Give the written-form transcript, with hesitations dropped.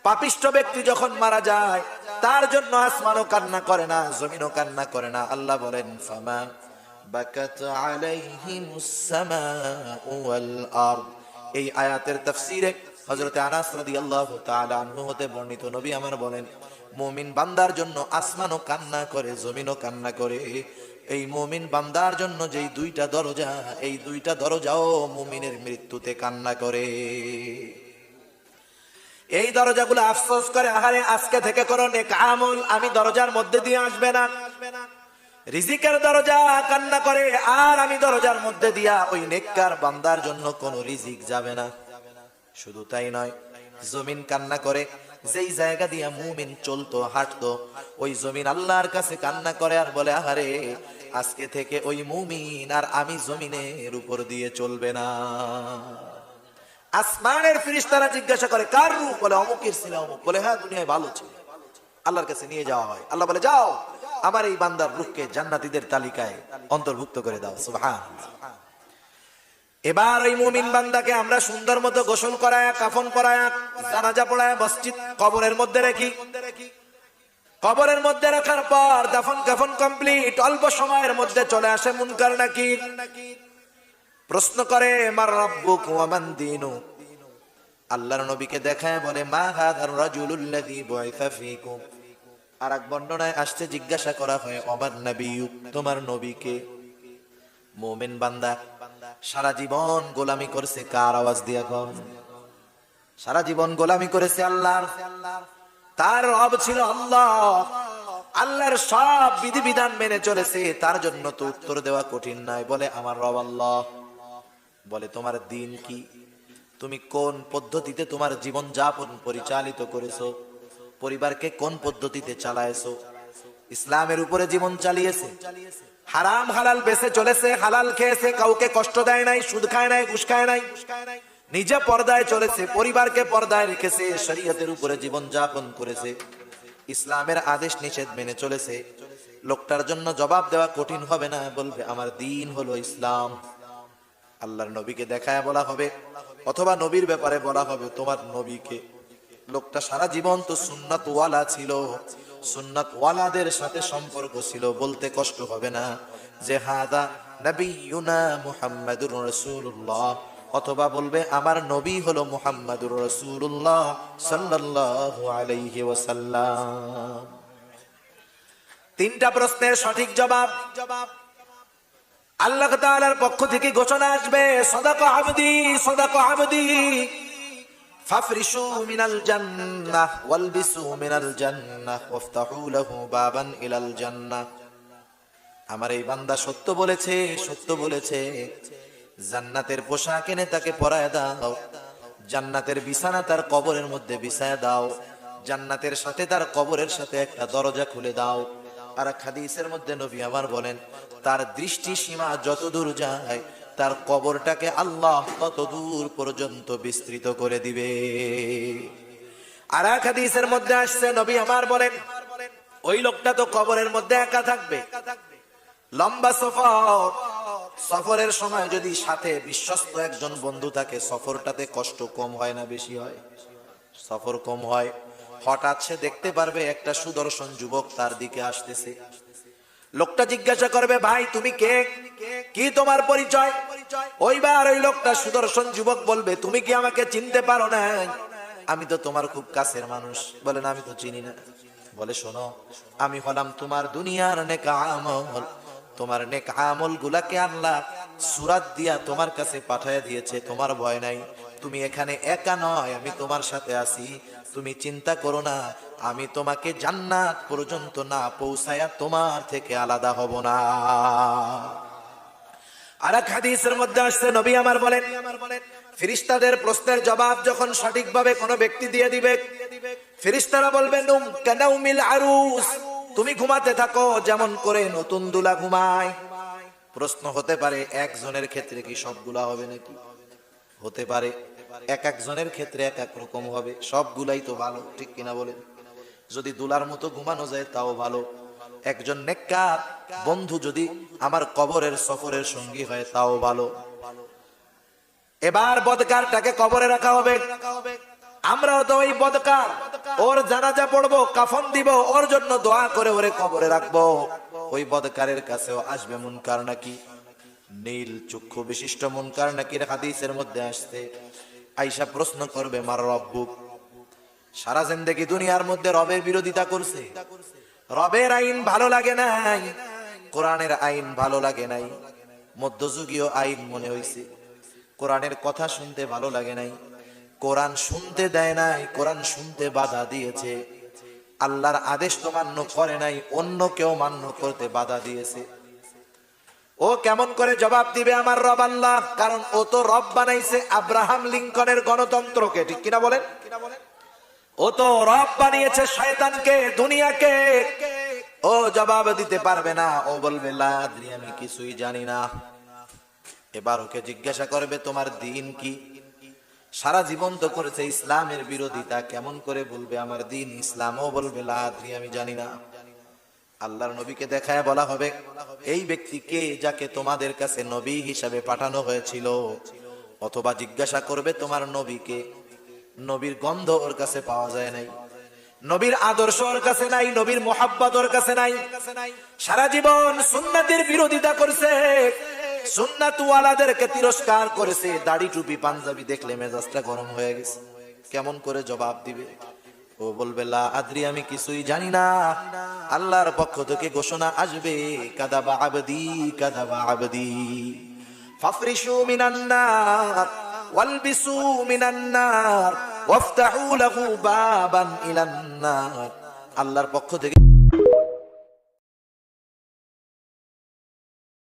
পাপিষ্ঠ ব্যক্তি যখন মারা যায় তার জন্য আসমানও কান্না করে না, জমিনও কান্না করে না। আল্লাহ বলেন ফামা বাকাত আলাইহিমুস সামাউ ওয়াল আরদ। এই আয়াতের তাফসীরে হযরত আনাস রাদিয়াল্লাহু তাআলা আনহু হতে বর্ণিত, নবী আমার বলেন মুমিন বান্দার জন্য আসমানও কান্না করে, জমিনও কান্না করে। এই মুমিন বান্দার জন্য যেই দুইটা দরজা, এই দুইটা দরজাও মুমিনের মৃত্যুতে কান্না করে। এই দরজাগুলো আফসোস করে, আহারে আজকে থেকে করো নেক আমল, আমি দরজার মধ্যে দিয়ে আসবে না। রিজিকের দরজা কান্না করে, আর আমি দরজার মধ্যে দিয়া ওই নেককার বান্দার জন্য কোনো রিজিক যাবে না। শুধু তাই নয়, জমিন কান্না করে, যেই জায়গা দিয়া মুমিন চলতো হাঁটতো ওই জমিন আল্লাহর কাছে কান্না করে আর বলে আহারে আজকে থেকে ওই মুমিন আর আমি জমিনের উপর দিয়ে চলবে না। আসমানের ফেরেশতারা জিজ্ঞাসা করে কার রূহ? বলে অমুকের ছিল। অমুক বলে হ্যাঁ দুনিয়ায় ভালো ছিল। আল্লাহর কাছে নিয়ে যাওয়া হয়, আল্লাহ বলে যাও আমার এই বান্দার রূহকে জান্নাতীদের তালিকায় অন্তর্ভুক্ত করে দাও। সুবহানাল্লাহ। এবার ওই মুমিন বান্দাকে আমরা সুন্দর মতো গোসল করায়া, কাফন পরায়া, জানাজা পড়ায়া মসজিদ কবরের মধ্যে রাখি। কবরের মধ্যে রাখার পর দাফন কাফন কমপ্লিট, অল্প সময়ের মধ্যে চলে আসে মুনকার নাকির। প্রশ্ন করে মার রাব্বুক ওয়া মান দীনুক। আল্লাহর নবীকে দেখায় বলে মা হাযার রাজুলুল্লাযী বুইসা ফীকুম। আর এক বর্ণনায় আসছে জিজ্ঞাসা করা হয় ওমান নবিয়্যুক, তোমার নবীকে। মুমিন বান্দা সারা জীবন গোলামি করেছে কার? আওয়াজ দিয়া কর। সারা জীবন গোলামি করেছে আল্লাহর। তার রব ছিল আল্লাহ, আল্লাহর সব বিধিবিধান মেনে চলেছে, তার জন্য তো উত্তর দেওয়া কঠিন নয়। বলে আমার রব আল্লাহ। বলে তোমার দিন কি? তুমি কোন পদ্ধতিতে তোমার জীবন যাপন পরিচালিত করেছো? পরিবারকে কোন পদ্ধতিতে চালায়েছো? ইসলামের উপরে জীবন চালিয়েছে, হারাম হালাল বেঁচে চলেছে, হালাল খেয়েছে, কাউকে কষ্ট দেয় নাই, সুদ খায় নাই, ঘুষ খায় নাই, নিজে পর্দায় চলেছে, পরিবারকে পর্দায় রেখেছে, শরীয়তের উপরে জীবন যাপন করেছে, ইসলামের আদেশ নিষেধ মেনে চলেছে। লোকটার জন্য জবাব দেওয়া কঠিন হবে না, বলবে আমার দ্বীন হলো ইসলাম। আল্লাহর নবীকে দেখায় বলা হবে, অথবা নবীর ব্যাপারে বলা হবে তোমার নবীকে। লোকটা সারা জীবন তো সুন্নাত ওয়ালা ছিল, সুন্নাত ওয়ালাদের সাথে সম্পর্ক ছিল, বলতে কষ্ট হবে না যে হাদা নবিয়ুনা মুহাম্মাদুর রাসূলুল্লাহ, অথবা বলবে আমার নবী হলো মুহাম্মাদুর রাসূলুল্লাহ সাল্লাল্লাহু আলাইহি ওয়াসাল্লাম। তিনটা প্রশ্নের সঠিক জবাব আল্লাহ তাআলার পক্ষ থেকে ঘোষণা আসবে, সাদাকা আবদি, সাদাকা আবদি, ফাফরিশু মিনাল জান্নাহ ওয়ালবিসু মিনাল জান্নাহ ওয়াফতাহু লাহু বাবান ইলাল জান্নাহ। আমার এই বান্দা সত্য বলেছে, সত্য বলেছে, জান্নাতের পোশাক এনে তাকে পরায় দাও, জান্নাতের বিছানা তার কবরের মধ্যে বিছায় দাও, জান্নাতের সাথে তার কবরের সাথে একটা দরজা খুলে দাও। আর হাদিসের মধ্যে নবী আমার বলেন তার দৃষ্টি সীমা যত দূর যায় তার কবরটাকে আল্লাহ তত দূর পর্যন্ত বিস্তৃত করে দিবে। আর এক হাদিসের মধ্যে আসছে নবী আমার বলেন ওই লোকটা তো কবরের মধ্যে একা থাকবে, লম্বা সফর, সফরের সময় যদি সাথে বিশ্বস্ত একজন বন্ধু থাকে সফরটাতে কষ্ট কম হয় না বেশি হয়? সফর কম হয়। হঠাৎ সে দেখতে পারবে একটা সুদর্শন যুবক তার দিকে আসতেছে। লোকটা জিজ্ঞাসা করবে ভাই তুমি কে, কি তোমার পরিচয়? ওইবার ওই লোকটা সুদর্শন যুবক বলবে তুমি কি আমাকে চিনতে পারো না? আমি তো তোমার খুব কাছের মানুষ। বলেন আমি তো চিনি না। বলে শোনো আমি হলাম তোমার দুনিয়ার নেক আমল, তোমার নেক আমল গুলাকে আল্লাহ সূরাত দিয়া তোমার কাছে পাঠিয়ে দিয়েছে, তোমার ভয় নাই, তুমি এখানে একা নয়, আমি তোমার সাথে আছি, তুমি চিন্তা করো না, আমি তোমাকে জান্নাত পর্যন্ত না পৌঁছায়া তোমার থেকে আলাদা হব না। আর এক হাদিসের মধ্যে আসছে নবী আমার বলেন ফেরেশতাদের প্রশ্নের জবাব যখন সঠিকভাবে কোনো ব্যক্তি দিয়ে দিবে, ফেরেশতারা বলবে নুম কানাউমিল আরুস, তুমি ঘুমাতে থাকো যেমন করে নতুন দুলা ঘুমায়। প্রশ্ন হতে পারে একজনের ক্ষেত্রে কি সবগুলা হবে নাকি? হতে পারে, এক একজনের ক্ষেত্রে এক এক রকম হবে, সবগুলাই তো ভালো, ঠিক কিনা বলেন? যদি দুলার মতো ঘুমানো যায় তাও ভালো। একজন নেককার বন্ধু যদি আমার কবরের সফরের সঙ্গী হয় তাও ভালো। এবার বদকারটাকে কবরে রাখা হবে, আমরাও তো ওই বদকার, ওর জানাজা পড়বো, কাফন দিব, ওর জন্য দোয়া করে ওরে কবরে রাখবো। ওই বদকারের কাছেও আসবে মুনকার নাকি, নীল চক্ষু বিশিষ্ট মুনকার নাকির হাদিসের মধ্যে আসছে। আয়েশা প্রশ্ন করবে, মার রব্বুক, সারা জিন্দেগি দুনিয়ার মধ্যে রবের বিরোধিতা করছে, রবের আইন ভালো লাগে নাই, কোরআনের আইন ভালো লাগে নাই, মধ্যযুগীয় আইন মনে হইছে, কোরআনের কথা শুনতে ভালো লাগে নাই, কোরআন শুনতে দেয় নাই, কোরআন শুনতে বাধা দিয়েছে, আল্লাহর আদেশ তো মান্য করে নাই, অন্য কেউ মান্য করতে বাধা দিয়েছে। ও কেমন করে জবাব দিবে আমার রব আল্লাহ? কারণ ও তো রব বানাইছে আব্রাহাম লিঙ্কনের গণতন্ত্রকে, ঠিক কিনা বলেন? ও তো রব বানিয়েছে শয়তানকে, দুনিয়াকে। ও জবাব দিতে পারবে না, ও বলবে লা আদরি, আমি কিছুই জানি না। এবার ওকে জিজ্ঞাসা করবে, তোমার দিন কি? সারা জীবন তো করেছে ইসলামের বিরোধিতা, কেমন করে বলবে আমার দিন ইসলাম? ও বলবে লা আদরি, আমি জানি না। আল্লাহর নবীকে দেখায় বলা হবে, এই ব্যক্তিকে যাকে তোমাদের কাছে নবী হিসাবে পাঠানো হয়েছিল। অথবা জিজ্ঞাসা করবে, তোমার নবীকে, নবীর গন্ধ ওর কাছে পাওয়া যায় নাই, নবীর আদর্শ ওর কাছে নাই, নবীর মোহাব্বত ওর কাছে নাই। সারা জীবন সুন্নাতের বিরোধিতা করছে, সুন্নাত ওয়ালাদেরকে তিরস্কার করেছে, দাড়ি টুপি পাঞ্জাবি দেখলে মেজাজটা গরম হয়ে গেছে। কেমন করে জবাব দিবে? ও বলবে লা আদরি, আমি কিছুই জানি না। আল্লাহর পক্ষ থেকে ঘোষণা আসবে, কাদাবা আবদি, কাদাবা আবদি, ফাফরিশু মিনান নার ওয়ালবিসু মিনান নার ওয়াফতাহু লাহু বাবান ইলান নার। আল্লাহর পক্ষ থেকে